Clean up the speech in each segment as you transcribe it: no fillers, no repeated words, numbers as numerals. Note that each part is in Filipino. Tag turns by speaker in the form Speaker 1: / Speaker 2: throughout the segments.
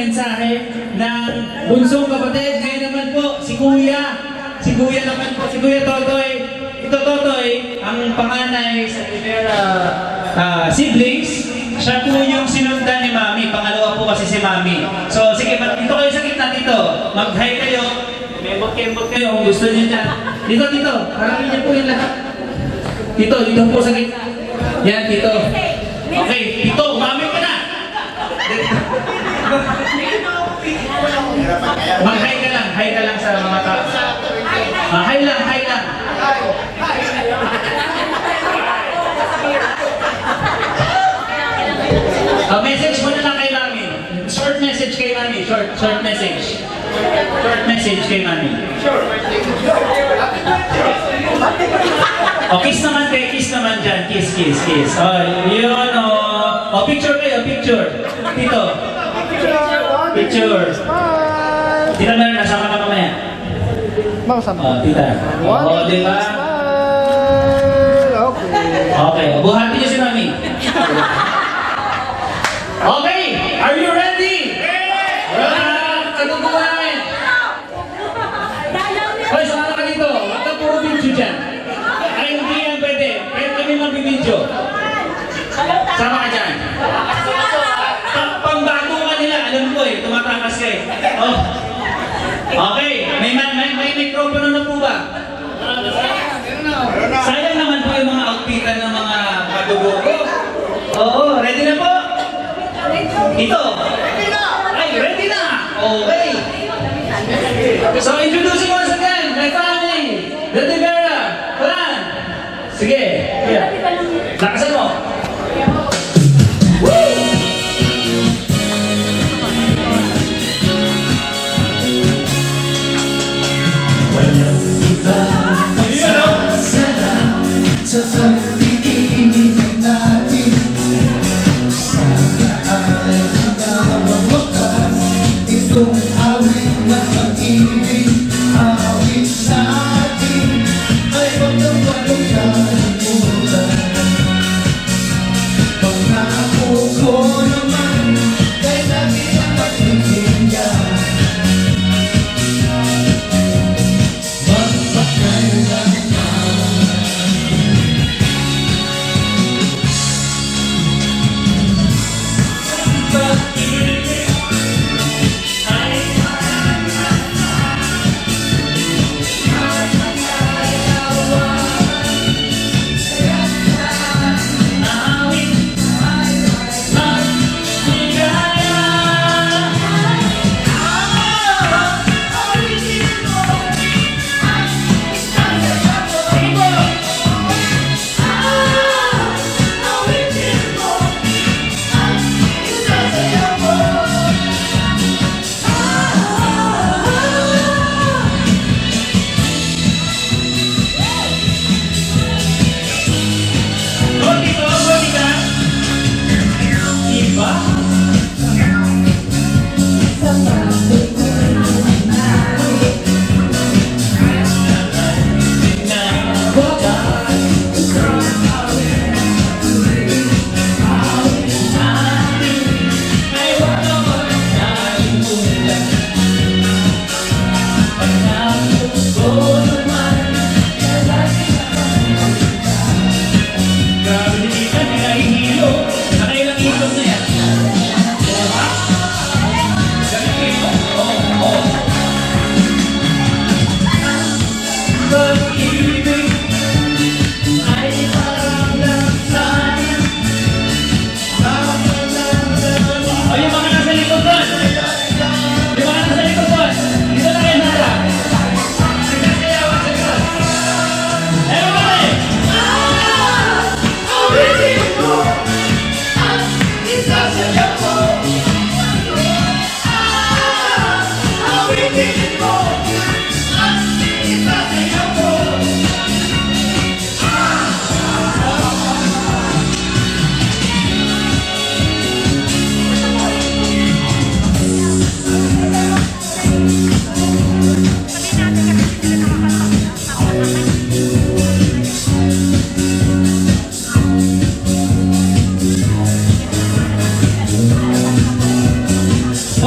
Speaker 1: mensahe ng bunsong kapatid. Ngayon naman po, si Kuya. Si Kuya naman po, si Kuya Totoy. Ito Totoy, ang panganay sa Rivera siblings. Siya po yung sinundan ni Mami. Pangalawa po kasi si Mami. So sige, dito kayo sa gitna dito. Mag-hi kayo. Membot-kembot kayo kung gusto niyo dyan. Dito, dito. Parang niyo po yung lahat. Dito po sa gitna. Yan, dito. Okay, dito. Mami ka na. Mag-hi ka lang. Hi ka lang sa mga tao. Hi lang, hi lang. Message mo na lang kay Mami. Short message kay Mami. Short message. Short message kay Mami. O, kiss naman kayo. Kiss naman dyan. Kiss, kiss, kiss. O, yun o. O, picture kayo. Picture. Dito. Picture. Tita Mer, nasama ka mamaya. O, tita. O, di ba? Okay. Buhati niyo si Mami. Okay, are you ready? Katutuwa namin. Hoy, sumala ka dito. Huwag ka puro video dyan. Ay, hindi yan pwede. Kaya kami magbibidyo. Sama ka dyan. Pangbago ka nila. Alam ko eh, tumatakas ka eh. Oh. Okay, may microphone na po ba? Sayang naman po yung mga outfitan ng mga kadugo ko. Oo, ready na po? Ito. Ay, ready na. Okay. So, introducing once again, my family, the Rivera clan. Sige. Yeah. Lakasan mo.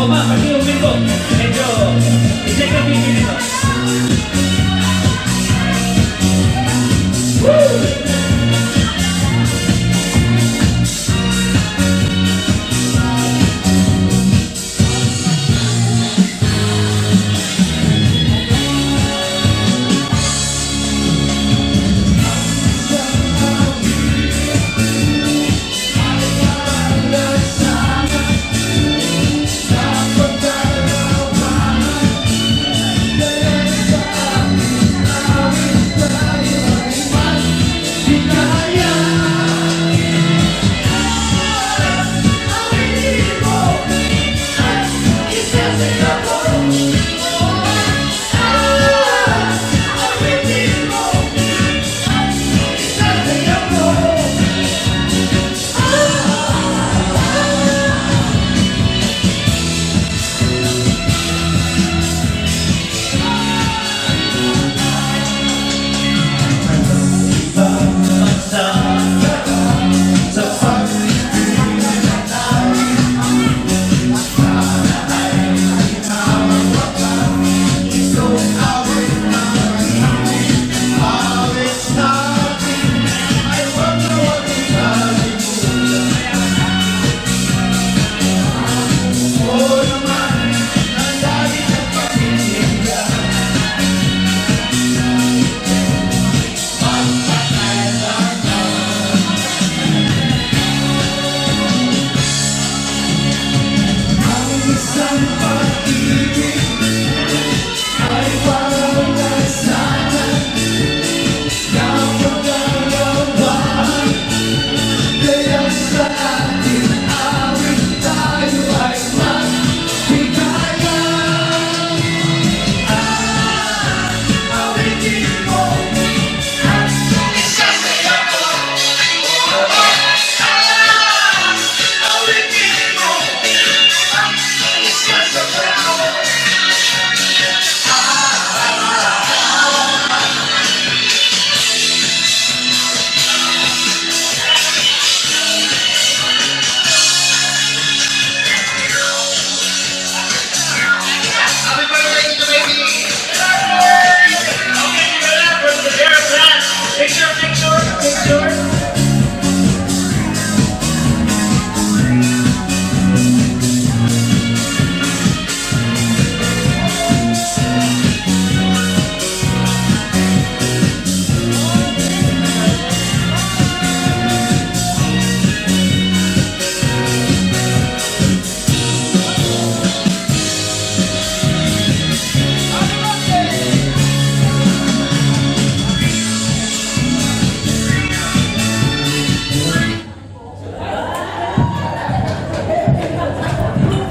Speaker 1: ma'am, pag-iumin ko. Medyo, i-check ang video nito. Woo!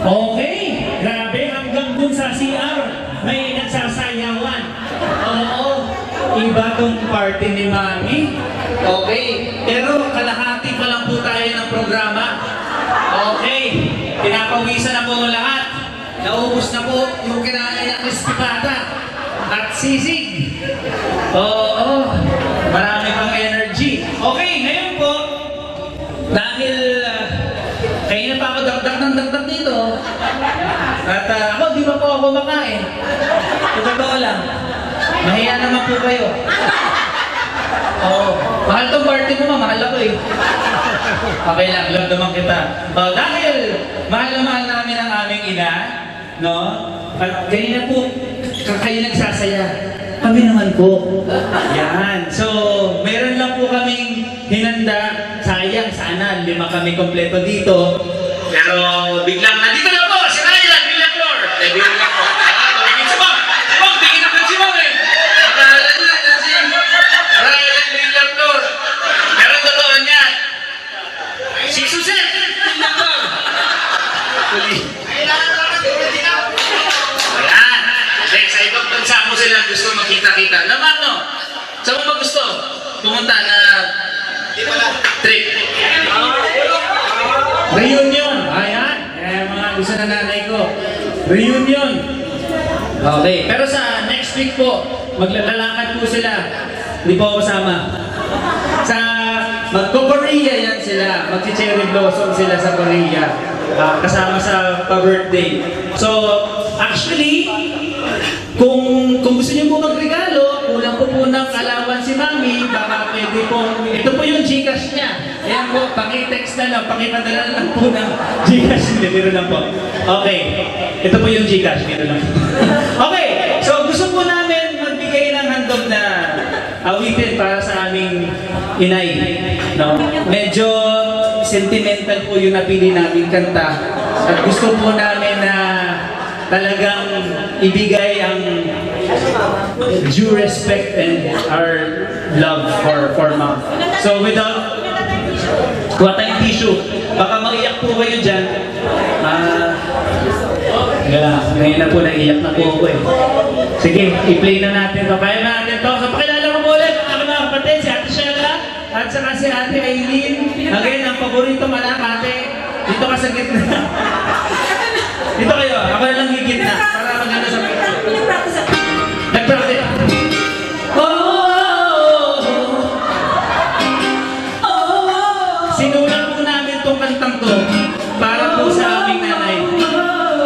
Speaker 1: Okay, grabe, hanggang dun sa CR, may nagsasayawan. Oo, iba tong party ni Mami. Okay, pero kalahati pa lang po tayo ng programa. Okay, pinapawisan na po lahat. Naubos na po yung kinain na crispy pata at sisig. Oo, marami pang energy. Okay, ngayon po, dahil kaya na pa ako dagdag ng dagdag dito. At ako, di ba po ako makain? Ito totoo lang. Mahiya naman po kayo. Oo. Mahal tong party mo, mahal ako eh. Okay lang, love naman kita. Dahil mahal na mahal namin ang aming ina, no? At ganyan po, kayo nagsasaya. Kami naman po. Yan. So, meron lang po kaming hinanda. Sayang, sana 5 kami kompleto dito. Pero biglang nandito na po, si Rylan Villaflor. Biglang lang po. Tumingin si Mom. Mom, tingin ako si Mom eh. Nakala niya na si Rylan Villaflor. Pero totoo niyan. Si Suzette Villaflor. Ayan. Sa ibang bansa mo sila gusto makita-kita. Naman no? Saan mo ba gusto? Pumunta na trip. Reunion. Ayan. Mga gusto na nanay ko. Reunion. Okay. Pero sa next week po, maglalakad po sila. Hindi po ako kasama. Sa magko-Korea yan sila. Magsi-cherry blossom sila sa Korea. kasama sa pa-birthday. So, actually, kung gusto niyo po magregalo, kulang po ng alawan si Mami, baka pwede po, ito po yung Gcash niya. Ayan po, paki-text na lang, pakipadala na lang po ng Gcash. Hindi, biro lang po. Okay, ito po yung Gcash, biro lang. Okay, so gusto po namin magbigay ng handog na awitin para sa aming inay. No? Medyo sentimental po yung napili namin kanta. At gusto po namin na talagang ibigay ang due respect and our love for Mom. So without, kuha tayong tissue. Baka maiyak po kayo dyan. Ngayon na po, naiyak na po ako eh. Sige, i-play na natin. Kaya na natin to. So pakilala ko po ulit ang mga kapatid, si Ate Shella at saka si Ate Aileen. Again, ang paborito malak ate. Dito ka sa gitna. Dito kayo, ako na lang gigit na para maganda sa picture. Nag-practice. Sinulat po namin tong kantang to para po sa aming nanay.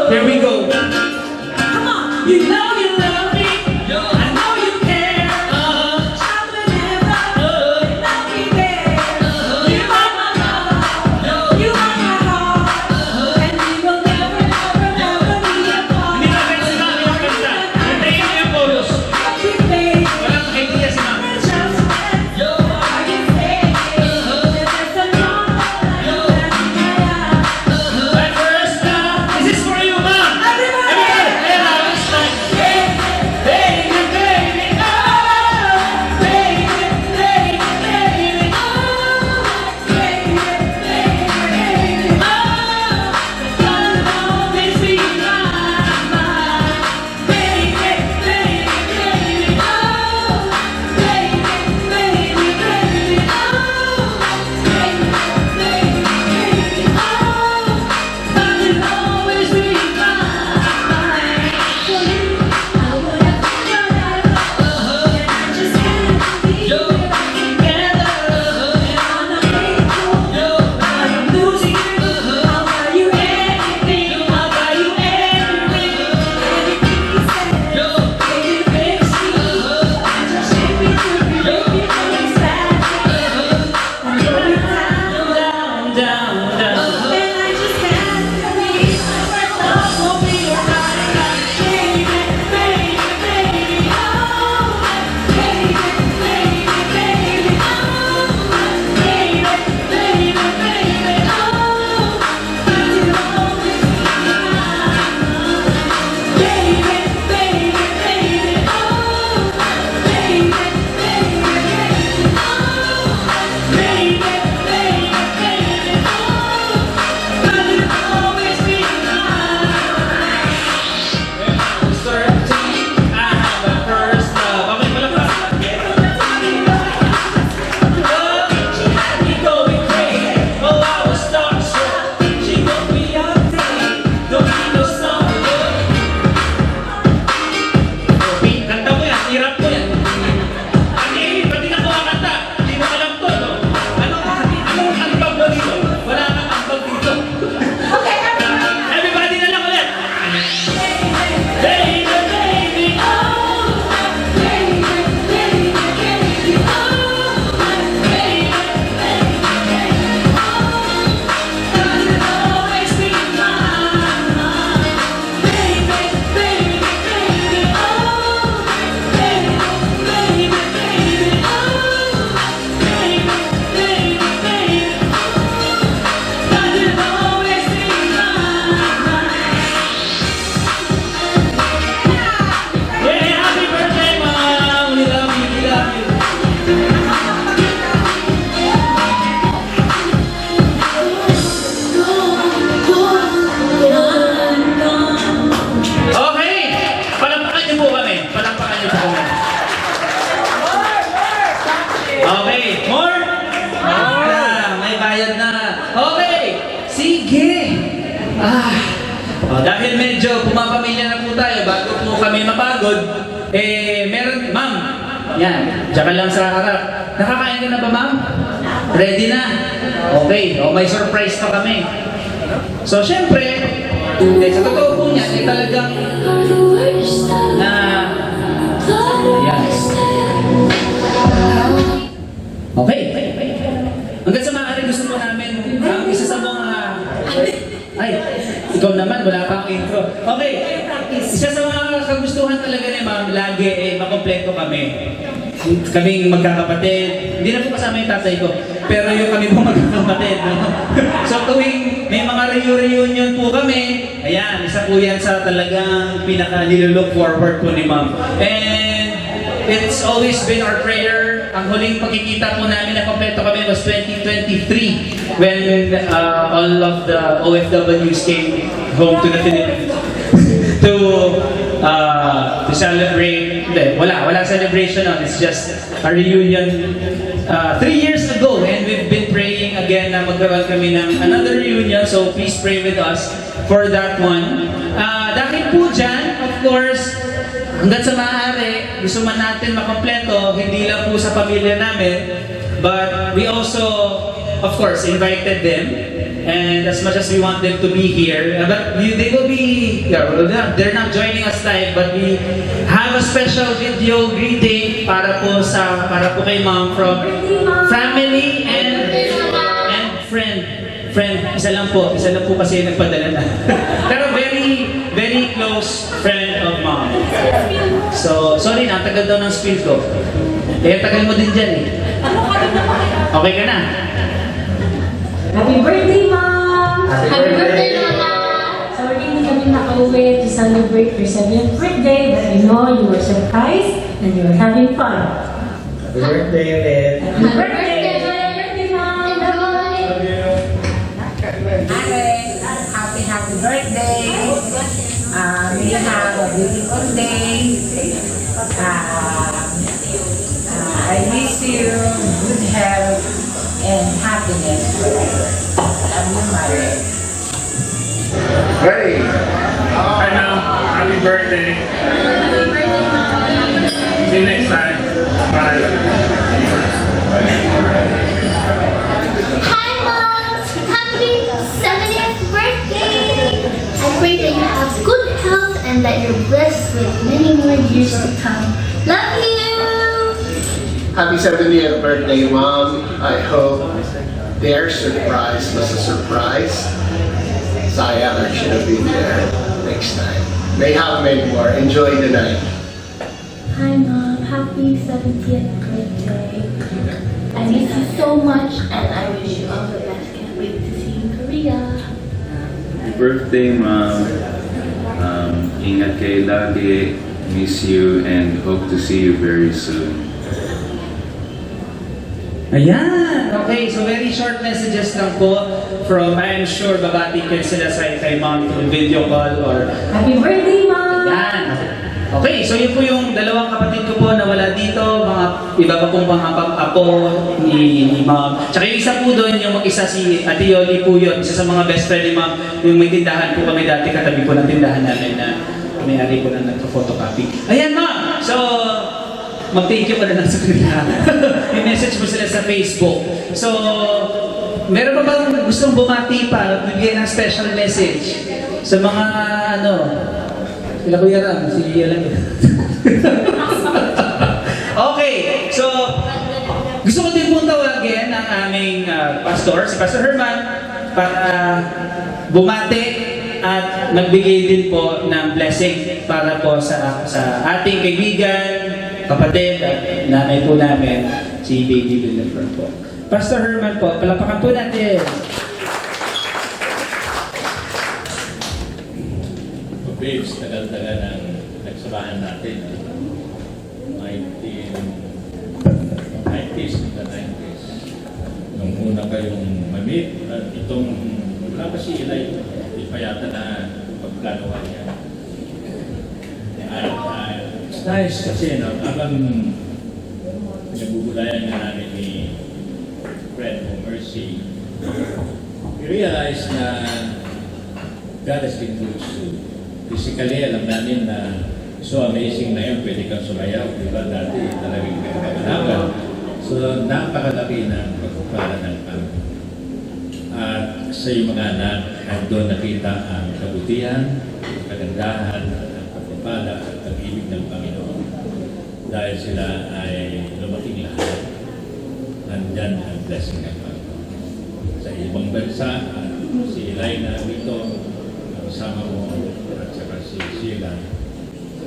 Speaker 1: Here we go. Come on. You know you love me. I know you care. I will never not be there. You are my love. You are my heart. And we will never, never, never be apart. Hindi na kayo si Mami yung kanta. Hintayin niyo yung chorus. Walang idea si Mami. My first love, this is for you, Mom. Everybody, baby, baby, oh, baby, baby, baby, oh, baby, baby, oh, gonna always be mine. Baby, baby, baby, oh, baby, baby, baby, oh, baby, baby, baby, oh, gonna always be mine. For you, I would have done it all, and I just can't be together. And I'm not faithful, but I'm losing you. I'll buy you anything, I'll buy you everything. Anything you say, baby, fix me. And just take me to be making things bad. I'm going down, down, down, down. And I just can't believe my love won't be alright. Baby, baby, baby, oh, baby, baby, baby, oh, baby, baby, baby, oh, but you'll always be mine. Baby, baby, baby, oh, baby, baby, baby, oh, baby, baby, baby, oh, but you'll always be mine. I have a first love. Okay, pala pa. She had me going crazy. Oh, I was starstruck. She woke me up saying, don't need no song. Kanta mo yan, hirap mo yan. Ate, pati na ko ang kanta. Hindi mo alam to, no? Anong ambag mo dito? Wala kang ambag dito. Everybody na lang ulit. Baby, baby, oh, baby, baby, baby, oh, baby, baby, baby, oh, gonna always be mine. Baby, baby, baby, oh, baby, baby, baby, oh, baby, baby, baby, oh, gonna always be mine. Hey, happy birthday, Mom! We love you, we love you. Okay, palampakan niyo po kami. Palampakan niyo po kami. Okay, more? May bayad na. Okay, sige. Dahil medyo pumapamilya na po tayo bago po kami mapagod, meron, Ma'am, yan, tsaka lang sa harap. Nakakain ka na ba, Ma'am? Ready na? Okay, may surprise pa kami. So, syempre, sa totoo po niya, ay talagang na, yan. Okay. Hanggang sa maaari gusto po namin, ang isa sa mga, ay, ikaw naman, wala pa ang intro. Okay, isa sa mga kagustuhan talaga ni Ma'am, lagi makompleto kami. Kaming magkakapatid, hindi na po kasama yung tatay ko, pero yung kami po magkakapatid. No? So tuwing may mga reunion po kami, ayan, isa po yan sa talagang pinaka-nilook forward po ni Ma'am. And it's always been our prayer. Ang huling pagkikita po namin na kompleto kami was 2023 when all of the OFWs came home to the Philippines to celebrate. Wala celebration on. It's just a reunion 3 years ago, and we've been praying again na magkaroon kami ng another reunion. So please pray with us for that one. Dahil po dyan, of course, hanggang sa maaari, gusto man natin makompleto, hindi lang po sa pamilya namin, but we also, of course, invited them. And as much as we want them to be here, but they will be, they're not joining us live, but we have a special video greeting para po kay Ma'am from family and friend. Isa lang po kasi nagpadala na. Pero very close friend of Mom. So, sorry na, tagal daw ng spill ko. Tagal mo din dyan eh. Okay ka na?
Speaker 2: Happy birthday, Mom!
Speaker 3: Happy birthday, Mama!
Speaker 2: Sorry, hindi kami nakauwi to celebrate your 7th birthday, but I know you were surprised and you were having fun.
Speaker 4: Happy birthday, Ed.
Speaker 2: Happy birthday! Happy birthday, Mom!
Speaker 3: Happy birthday! May you have a beautiful day. I wish you good health and happiness forever. Love you, Mother.
Speaker 5: Hey! Hi now. Happy birthday. See you next time. Bye.
Speaker 6: Hi, Mom! Happy 70th birthday! I pray that you have good health and that you're blessed with many more years to come. Love you!
Speaker 4: Happy 70th birthday, Mom. I hope their surprise was a surprise. Sayang I should have been there next time. May have many more. Enjoy the night.
Speaker 6: Hi, Mom. Happy 70th birthday. I miss you so much and I wish you all the best. Can't wait to see you in Korea.
Speaker 7: Happy birthday, Mom. Ingat kayo lagi. Miss you and hope to see you very soon.
Speaker 1: Ayan! Okay, so very short messages lang po from, I'm sure, babati kayo sila kay Mom through video call or...
Speaker 2: Happy birthday, Mom!
Speaker 1: Ayan! Okay, so yun po yung dalawang kapatid ko po na wala dito, mga iba pa pong mga apo ni Mom. Tsaka yung isa po doon, yung mag-isa si Ate Yoli po yun, isa sa mga best friend ni Mom. Yung may tindahan po kami dati, katabi po ng tindahan namin na may-ari po na nagpa-photocopy. Ayan, Mom! So, mag-thank you ka na lang sa kanila. I-message mo sila sa Facebook. So, meron pa bang gustong bumati pa, bigyan ng special message sa mga sila Kuya Ram, si Alam. Okay, so, gusto ko din pong tawagin ang aming pastor, si Pastor Herman, para bumati at magbigay din po ng blessing para po sa ating kaibigan, kapatid at nanay po namin, si Baby Villanueva po. Pastor Herman po, palapakan po natin.
Speaker 8: Babes, tagal-tagal ng nagsamahan natin. 90s, the 90s. Nung una kayong mamit, at itong, wala pa si Eli, hindi pa yata na pagplanoan niya. Nice kasi habang nagugulayan na namin ni Fred o Mercy, we realized na God has been good to physically. Alam namin na so amazing na yun, pwede kang sumayaw, di ba? Dati talagang kaganapan. So napakalaki na pagpapala ng Panginoon. At sa iyong mga anak, At doon nakita ang kabutihan, kagandahan, ang pagpapala at pag-ibig ng Panginoon. Dahil sila ay lumaking lahat, nandyan ang blessing ng Panginoon. Sa ibang bansa, si Elena Vito, kasama mo, at saka si Sheila,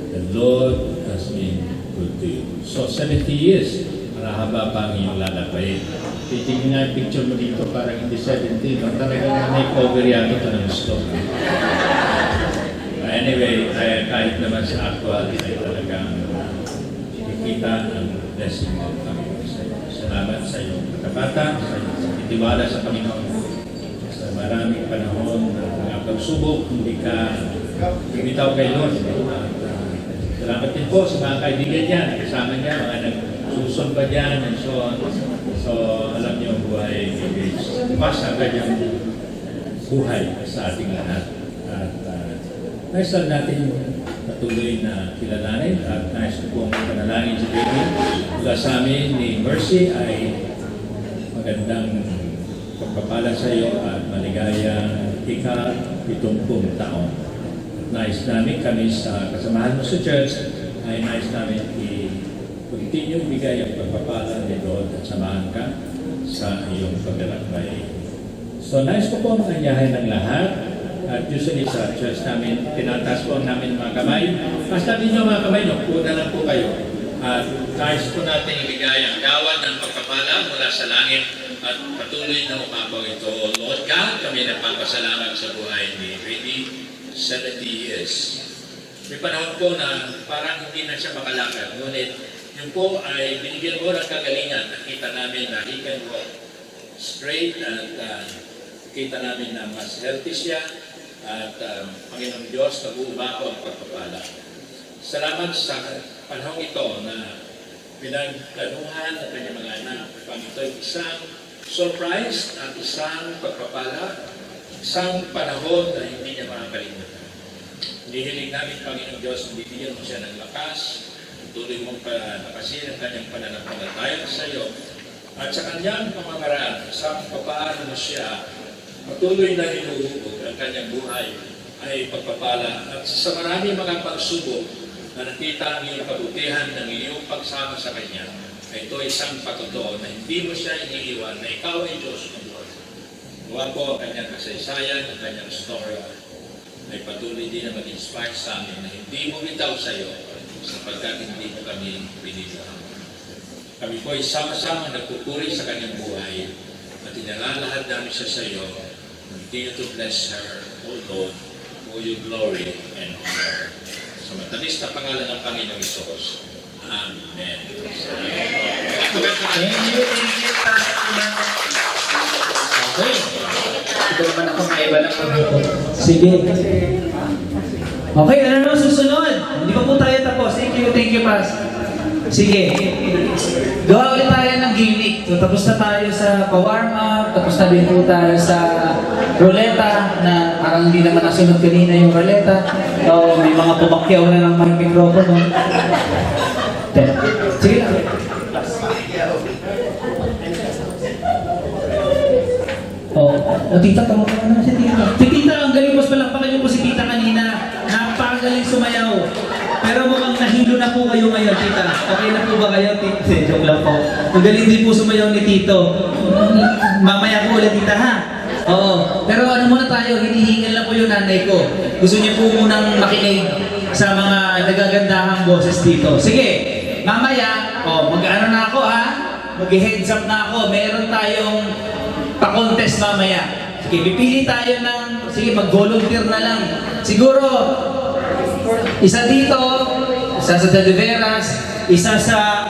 Speaker 8: the Lord has been good to you. So 70 years, marahaba pa ang iyong lalakbayin. Titingin nga yung picture mo dito, parang hindi 70, no? Talagang make-over yata ito ng gusto. Anyway, kahit naman sa actual, ay talagang nakikita ang blessing ng Panginoon sa iyo. Salamat sa iyong katapatan, sa iyong itiwala sa Panginoon. Sa maraming panahon na mga pagsubok, hindi ka bumitaw kay Lord. Salamat din po sa mga kaibigan niya, kasama niya, mga nagsusumba dyan, and so on. So, alam niyo ang buhay ni Jesus. Mas agad yung buhay sa ating lahat. At nais lang natin patuloy na kilalanin at nais ko pong panalangin si Baby. Mula sa amin ni Mercy ay magandang pagpapala sa iyo at maligayang ika-70 taon. Nais namin kami sa kasamahan mo sa church ay nais namin i-continue bigay ang pagpapala ni Lord at samahan ka sa iyong paglalakbay. So nais ko po manyayahin ng lahat at usually sa church namin, tinataas po namin mga kamay. Basta ninyo mga kamay, kuna lang po kayo. At nais po natin ibigay ang dawat ng pagpapala mula sa langit at patuloy na umabaw ito. Lord God, kami nagpapasalamat sa buhay ni Baby, 70 years. May panahon po na parang hindi na siya makalakad. Ngunit yun po ay binigyan mo ng kagalingan. Nakita namin na he can walk straight at kita namin na mas healthy siya at Panginoong Diyos nag-uumapaw ang pagpapala. Salamat sa panahon ito na pinagplanuhan ng kanyang mga anak. Panginoon, isang surprise at isang pagpapala, isang panahon na hindi niya makakalimutan. Hinihiling namin, Panginoong Diyos, bibigyan mo siya ng lakas, tuloy mong palakasin ang kanyang pananampalataya sa iyo, at sa kanyang pamamaraan, sa papaano mo siya, patuloy na hinuhubog ang kanyang buhay ay pagpapala. At sa maraming mga pagsubok na nakita ang iyong kabutihan ng iyong pagsama sa kanya, ay ito isang patotoo na hindi mo siya iniiwan, na ikaw ay Diyos ng Lord. Huwag po ang kanyang kasaysayan, ang kanyang story, ay patuloy din na mag-inspire sa amin na hindi mo bitaw sa iyo sapagkat hindi mo kami binibigyan. Kami po ay sama-sama nagpupuri sa kanyang buhay at inalalahat namin siya sa iyo. Continue to bless her, O Lord, for your glory and honor. Sa matamis na pangalan ng Panginoong Isos. Amen.
Speaker 1: Thank you, Pastor Iman. Okay. Ito naman ako may iba na po. Sige. Okay, ano na susunod? Hindi pa po tayo tapos. Thank you, Pastor. Sige. Gawa ulit tayo ng gimmick. So, tapos na tayo sa pa-warm up, tapos na din po tayo sa ruleta na parang hindi naman nasunod kanina yung ruleta. So, may mga pumakyaw na ng mga mikropono. Sige lang. Tita, tama ka naman si Tita. Si Tita, ang galing mas palakpakan niyo po si Tita kanina. Napakagaling sumayaw. Pero mukhang nahilo na po kayo ngayon, Tita. Okay na po ba kayo, Tita? Joke lang po. Ang galing din po sumayaw ni Tito. Mamaya po ulit, Tita, ha? Oo. Pero ano muna tayo, hinihingal lang po yung nanay ko. Gusto niyo po munang makinig sa mga nagagandahang boses dito. Sige, mamaya, mag-ano na ako, ha? Mag-heads up na ako. Meron tayong pa-contest mamaya. Sige, pipili tayo ng, sige, mag-volunteer na lang. Siguro, isa dito, isa sa De Veras, isa sa,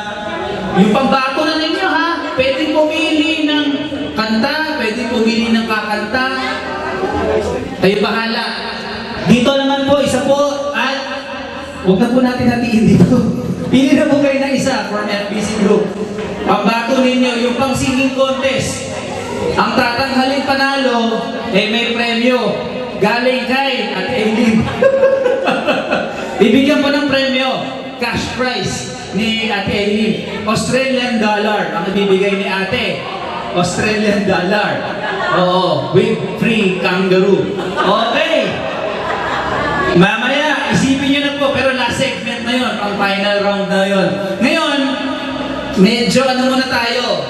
Speaker 1: yung pambato na ninyo, ha? Pwede pumili ng kanta, pwede pumili ng kakanta. Kayo bahala. Dito naman po, isa po, at huwag na po natin hatiin dito. Pili na po kayo ng isa from FBC Group. Pambato ninyo, yung pang singing contest. Ang tatanghalin panalo, may premyo. Galing kay at Eileen. Bibigyan po ng premyo, cash prize ni Ate Eileen. Australian dollar ang ibibigay ni Ate. Australian dollar. Oo, with free kangaroo. Okay. Mamaya, isipin nyo na po, pero last segment na yun, pang final round na yun. Ngayon, medyo ano muna tayo,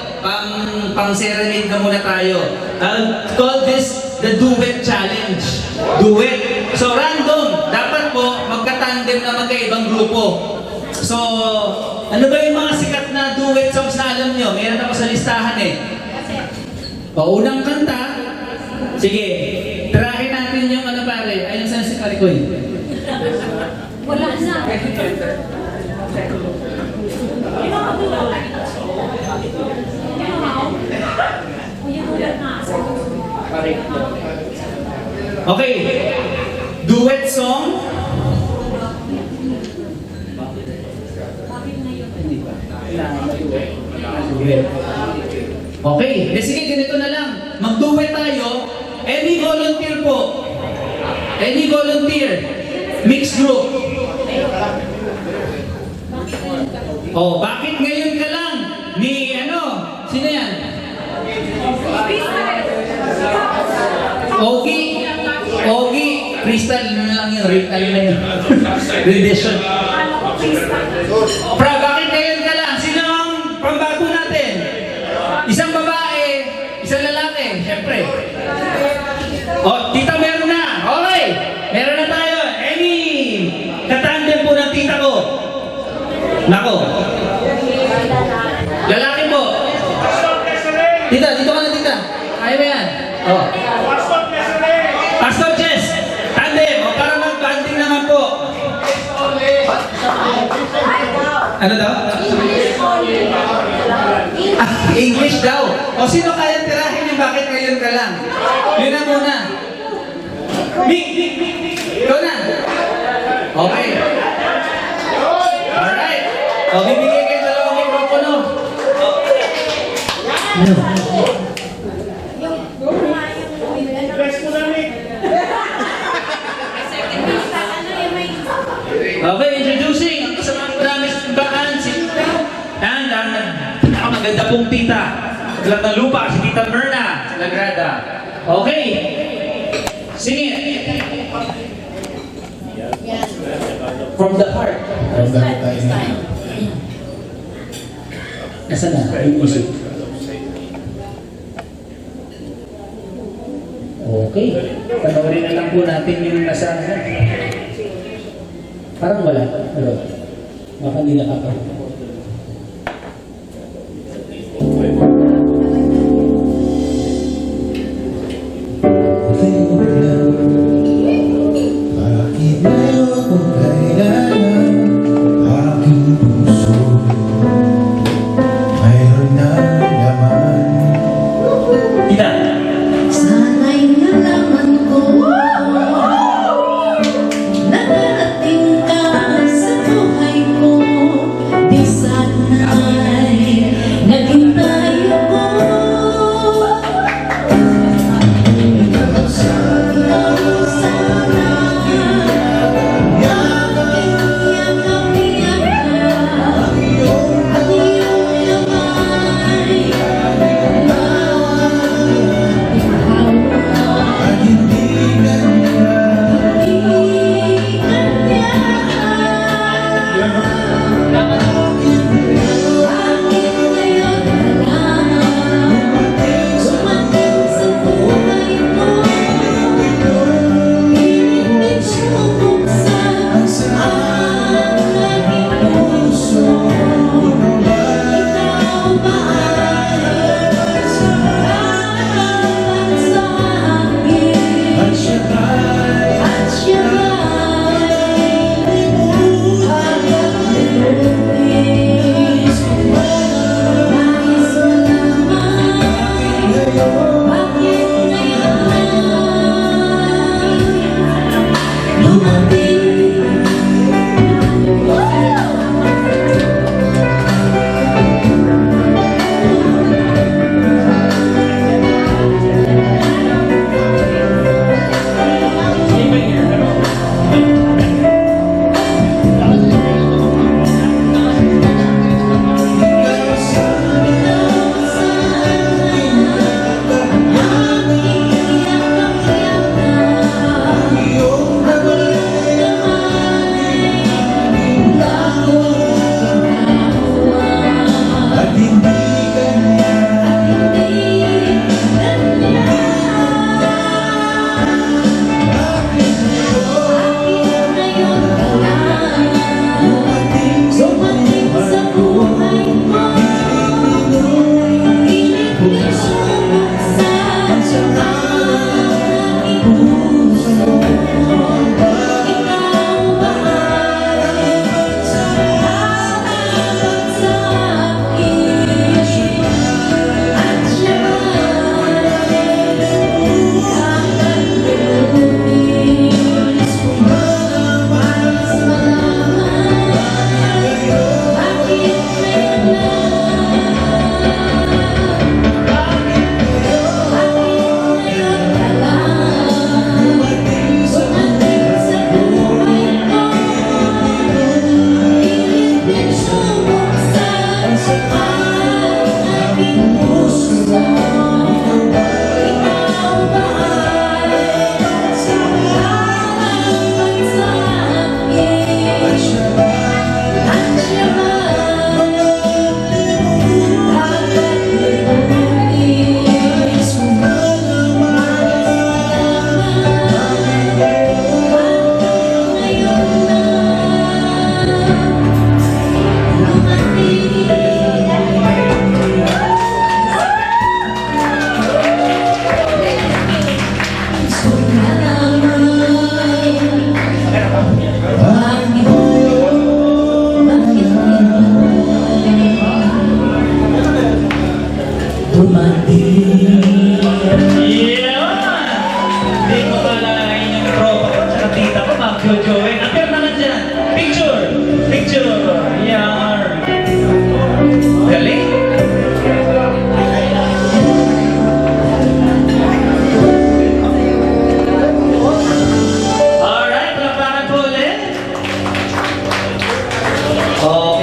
Speaker 1: pang serenade na muna tayo. I'll call this the duet challenge. Duet. So random, dapat po magka-tandem na magkaibang grupo. So, ano ba yung mga sikat na duet songs na alam nyo? Meron ako sa listahan eh. Unang kanta, sige, tirahin natin yung ano pare, ayun saan si Karikoy.
Speaker 2: Wala na.
Speaker 1: Okay, duet song. Okay, sige ganito na lang. Mag-duet tayo. Any volunteer po. Any volunteer. Mixed group. Oh, bakit ngayon ka lang? Ni ano? Sino yan? Ogie, Crystal na lang yun, Rita na yun. Rendition. Bakit ngayon ka lang? Sino ang pambago natin? Isang babae, isang lalaki, syempre. Tita meron na. Okay, meron na tayo. Any katandem po ng tita ko? Nako. Lalaki po. Tita, dito ka na tita. Ayaw mo yan. Pastor Chess, tandem, para mag-banding naman po. Ano daw? English daw. O sino kaya tirahin yung bakit ngayon ka lang? Yun na muna. Mick! Ikaw na. Okay. Alright. O, bibigay kayo dalawang mikropono. Ano? Okay, introducing ang kasamang promise baan si and ang maganda pong tita sa ng lupa, si Tita Myrna Lagrada. Okay, sing it. From the heart. Nasaan na? Yung music. Okay, panoorin na lang po natin yung nasa. Parang wala. Baka hindi nakaka.